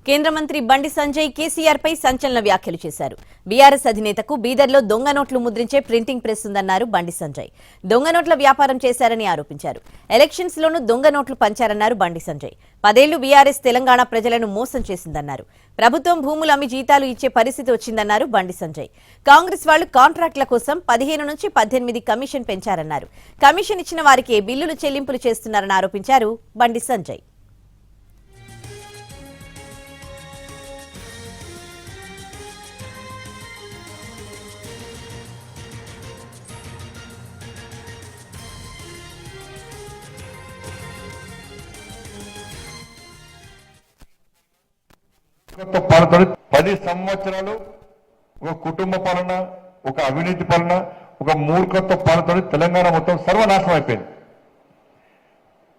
కేంద్ర మంత్రి బండి సంజయ్ కేసీఆర్ పై సంచలన వ్యాఖ్యలు చేశారు. బీఆర్ఎస్ అధినేతకు బీదర్లో దొంగ నోట్లు ముద్రించే ప్రింటింగ్ ప్రెస్ ఉందన్నారు బండి సంజయ్. దొంగ నోట్ల వ్యాపారం చేశారని ఆరోపించారు. ఎలక్షన్స్ లోనూ దొంగ నోట్లు పంచారన్నారు బండి సంజయ్. 10 ఏళ్లు బీఆర్ఎస్ తెలంగాణ ప్రజలను మోసం చేసిందన్నారు. ప్రభుత్వం భూములు అమ్మి జీతాలు ఇచ్చే పరిస్థితి వచ్చిందన్నారు బండి సంజయ్. కాంగ్రెస్ వాళ్లు కాంట్రాక్టుల కోసం 15 నుంచి 18 కమిషన్ పెంచారన్నారు. కమిషన్ ఇచ్చిన వారికే బిల్లులు చెల్లింపులు చేస్తున్నారని ఆరోపించారు బండి సంజయ్. పాలన 10 సంవత్సరాలు ఒక కుటుంబ పాలన, ఒక అవినీతి పాలన, ఒక మూర్ఖత్వ పాలనతో తెలంగాణ మొత్తం సర్వనాశనం అయిపోయింది.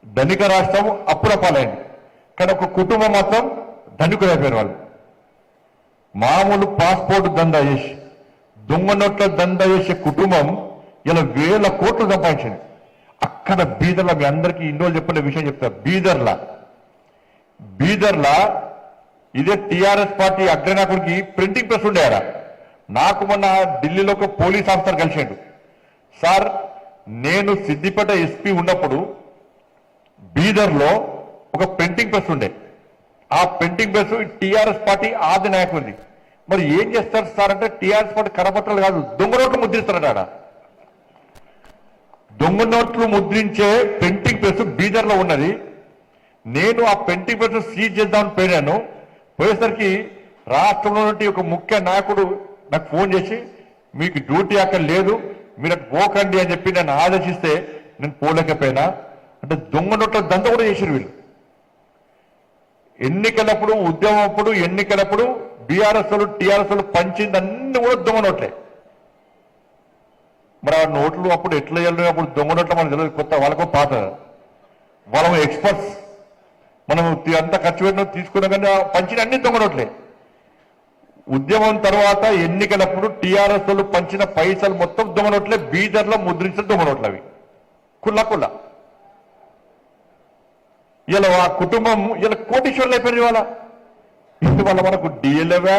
ధనిక రాష్ట్రం అప్పుల పాలైంది, కానీ ఒక కుటుంబం మాత్రం ధనికులు అయిపోయారు. వాళ్ళు మామూలు పాస్పోర్ట్ దందా చేసి దొంగ నోట్ల దందా చేసే కుటుంబం ఇలా 1000 కోట్లు సంపాదించింది. అక్కడ బీదర్లా, మీ అందరికీ ఇన్నోళ్ళు చెప్పిన విషయం చెప్తారు. బీదర్లా ఇదే టీఆర్ఎస్ పార్టీ అగ్రనాయకుడికి ప్రింటింగ్ ప్రెస్ ఉండేయారా. నాకు మొన్న ఢిల్లీలో ఒక పోలీస్ ఆఫీసర్ కలిసాడు. సార్, నేను సిద్దిపేట ఎస్పీ ఉన్నప్పుడు బీదర్లో ఒక ప్రింటింగ్ ప్రెస్ ఉండే. ఆ ప్రింటింగ్ ప్రెస్ టీఆర్ఎస్ పార్టీ ఆది నాయకుడిది. మరి ఏం చేస్తారు సార్ అంటే, టీఆర్ఎస్ పార్టీ కరపత్రాలు కాదు, దొంగ నోట్లు ముద్రిస్తారట. దొంగ నోట్లు ముద్రించే ప్రింటింగ్ ప్రెస్ బీదర్లో ఉన్నది. నేను ఆ ప్రింటింగ్ ప్రెస్ సీజ్ చేద్దామని పోయినాను. పోయేసరికి రాష్ట్రంలో నుండి ఒక ముఖ్య నాయకుడు నాకు ఫోన్ చేసి, మీకు డ్యూటీ అక్కడ లేదు, మీరు అక్కడ పోకండి అని చెప్పి నన్ను ఆదేశిస్తే నేను పోలేకపోయినా. అంటే దొంగ నోట్ల దంద కూడా చేశారు వీళ్ళు. ఎన్నికలప్పుడు, ఉద్యమం అప్పుడు, ఎన్నికలప్పుడు బీఆర్ఎస్ వాళ్ళు టీఆర్ఎస్ వాళ్ళు పంచింది అన్ని కూడా దొంగ నోట్లే. మరి ఆ నోట్లు అప్పుడు ఎట్లా వెళ్ళిన, అప్పుడు దొంగ నోట్లు మనకు తెలియదు, కొత్త వాళ్ళకు పాత, వాళ్ళ ఎక్స్పర్ట్స్. మనం అంతా ఖర్చు పెట్టిన తీసుకున్నా కానీ పంచిన అన్ని దొంగ నోట్లే. ఉద్యమం తర్వాత ఎన్నికలప్పుడు టీఆర్ఎస్ వాళ్ళు పంచిన పైసలు మొత్తం దొంగ నోట్లే. బీదర్లో ముద్రించిన దొంగ నోట్లు అవి కుల్ల. ఇలా ఆ కుటుంబం ఇలా కోటీశ్వర్లు అయిపోయింది. ఇవాళ మనకు డిఏ లేవా,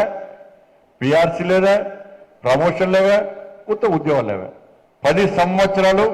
పిఆర్సీ లేదా, ప్రమోషన్ లేవా, కొత్త ఉద్యోగాలు లేవా. 10 సంవత్సరాలు